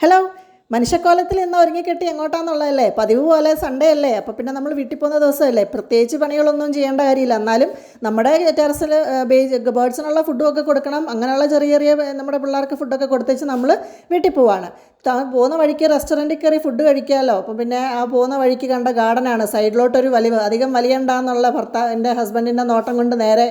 Hello, മനുഷ്യക്കോലത്തിൽ ഇന്ന് ഒരുങ്ങിക്കെട്ടി എങ്ങോട്ടാന്നുള്ളതല്ലേ? പതിവ് പോലെ സൺഡേ അല്ലേ? അപ്പോൾ പിന്നെ നമ്മൾ വീട്ടിൽ പോകുന്ന ദിവസമല്ലേ? പ്രത്യേകിച്ച് പണികളൊന്നും ചെയ്യേണ്ട കാര്യമില്ല. എന്നാലും നമ്മുടെ ടെറസിൽ ബേഡ്സിനുള്ള ഫുഡും ഒക്കെ കൊടുക്കണം. അങ്ങനെയുള്ള ചെറിയ ചെറിയ നമ്മുടെ പിള്ളേർക്ക് ഫുഡൊക്കെ കൊടുത്തേച്ച് നമ്മൾ വീട്ടിൽ പോവാണ്. പോകുന്ന വഴിക്ക് റെസ്റ്റോറൻറ്റിൽ കയറി ഫുഡ് കഴിക്കാമല്ലോ. അപ്പം പിന്നെ ആ പോകുന്ന വഴിക്ക് കണ്ട ഗാർഡനാണ്. സൈഡിലോട്ടൊരു വലിവ് അധികം വലിയണ്ടെന്നുള്ള എൻ്റെ ഹസ്ബൻഡിൻ്റെ നോട്ടം കൊണ്ട് നേരെ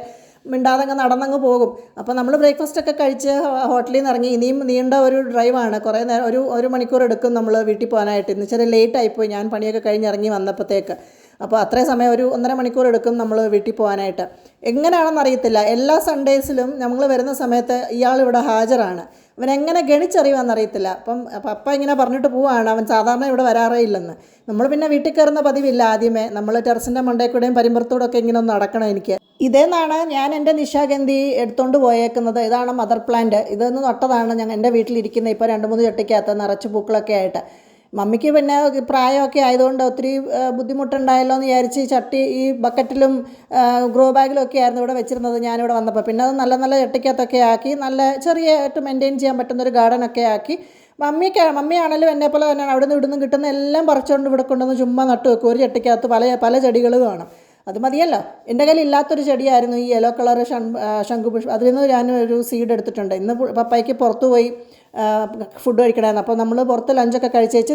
മിണ്ടാതങ്ങ് നടന്നങ്ങ് പോകും. അപ്പോൾ നമ്മൾ ബ്രേക്ക്ഫാസ്റ്റൊക്കെ കഴിച്ച് ഹോട്ടലിൽ നിന്ന് ഇറങ്ങി. ഇനിയും നീണ്ട ഒരു ഡ്രൈവാണ്. കുറേ നേരം ഒരു മണിക്കൂർ എടുക്കും നമ്മൾ വീട്ടിൽ പോകാനായിട്ട്. ഇന്ന് ഇച്ചിരി ലേറ്റായിപ്പോയി ഞാൻ പണിയൊക്കെ കഴിഞ്ഞ് ഇറങ്ങി വന്നപ്പോഴത്തേക്ക്. അപ്പോൾ അത്രയും സമയം ഒരു 1.5 മണിക്കൂർ എടുക്കും നമ്മൾ വീട്ടിൽ പോകാനായിട്ട്. എങ്ങനെയാണെന്ന് അറിയത്തില്ല. എല്ലാ സൺഡേസിലും നമ്മൾ വരുന്ന സമയത്ത് ഇയാളിവിടെ ഹാജരാണ്. അവനെങ്ങനെ ഗണിച്ചറിയുമെന്നറിയത്തില്ല. അപ്പം പപ്പ ഇങ്ങനെ പറഞ്ഞിട്ട് പോവുകയാണ്, അവൻ സാധാരണ ഇവിടെ വരാറേ ഇല്ലെന്ന്. നമ്മൾ പിന്നെ വീട്ടിൽ കയറുന്ന പതിവില്ല. ആദ്യമേ നമ്മൾ ടെറസിൻ്റെ മണ്ടയിൽ കൂടെയും പരിമ്പുറത്തൂടെ ഒക്കെ ഇങ്ങനെ ഒന്ന് നടക്കണം എനിക്ക്. ഇതേന്നാണ് ഞാൻ എൻ്റെ നിശാഗന്ധി എടുത്തുകൊണ്ട് പോയേക്കുന്നത്. ഇതാണ് മദർ പ്ലാന്റ്. ഇതൊന്ന് നട്ടതാണ് എൻ്റെ വീട്ടിലിരിക്കുന്നത്. ഇപ്പോൾ 2-3 ചട്ടിക്കകത്ത് നിറച്ച് പൂക്കളൊക്കെ ആയിട്ട്. മമ്മിക്ക് പിന്നെ പ്രായമൊക്കെ ആയതുകൊണ്ട് ഒത്തിരി ബുദ്ധിമുട്ടുണ്ടായല്ലോ എന്ന് വിചാരിച്ച് ഈ ബക്കറ്റിലും ഗ്രോ ബാഗിലും ഒക്കെ ആയിരുന്നു ഇവിടെ വെച്ചിരുന്നത് ഞാനിവിടെ വന്നപ്പോൾ. പിന്നെ അത് നല്ല നല്ല ചട്ടിക്കകത്തൊക്കെ ആക്കി നല്ല ചെറിയായിട്ട് മെയിൻറ്റെയിൻ ചെയ്യാൻ പറ്റുന്നൊരു ഗാർഡനൊക്കെ ആക്കി മമ്മിയാണെങ്കിലും എന്നെപ്പോലെ തന്നെയാണ്. അവിടെ നിന്ന് ഇവിടുന്ന് കിട്ടുന്ന എല്ലാം പറിച്ചുകൊണ്ട് ഇവിടെ കൊണ്ടുവന്ന് ചുമ്മാ നട്ടു വെക്കും. ഒരു ചട്ടിക്കകത്ത് പല ചെടികൾ കാണും. അത് മതിയല്ലോ. എൻ്റെ കയ്യിൽ ഇല്ലാത്തൊരു ചെടിയായിരുന്നു ഈ യെല്ലോ കളർ ശംഖുപുഷ്പം. അതിൽ നിന്ന് ഞാൻ ഒരു സീഡ് എടുത്തിട്ടുണ്ട്. ഇന്ന് പപ്പായ്ക്ക് പുറത്ത് പോയി ഫുഡ് കഴിക്കണമായിരുന്നു. അപ്പോൾ നമ്മൾ പുറത്ത് ലഞ്ചൊക്കെ കഴിച്ചേച്ച്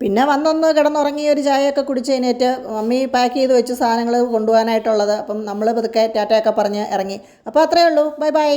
പിന്നെ വന്നൊന്ന് കിടന്നുറങ്ങി ഒരു ചായയൊക്കെ കുടിച്ച് കഴിഞ്ഞിട്ട് മമ്മി പാക്ക് ചെയ്ത് വെച്ച് സാധനങ്ങൾ കൊണ്ടുപോകാനായിട്ടുള്ളത്. അപ്പം നമ്മൾ പതുക്കെ ടാറ്റയൊക്കെ പറഞ്ഞ് ഇറങ്ങി. അപ്പോൾ അത്രയേ ഉള്ളൂ. Bye bye.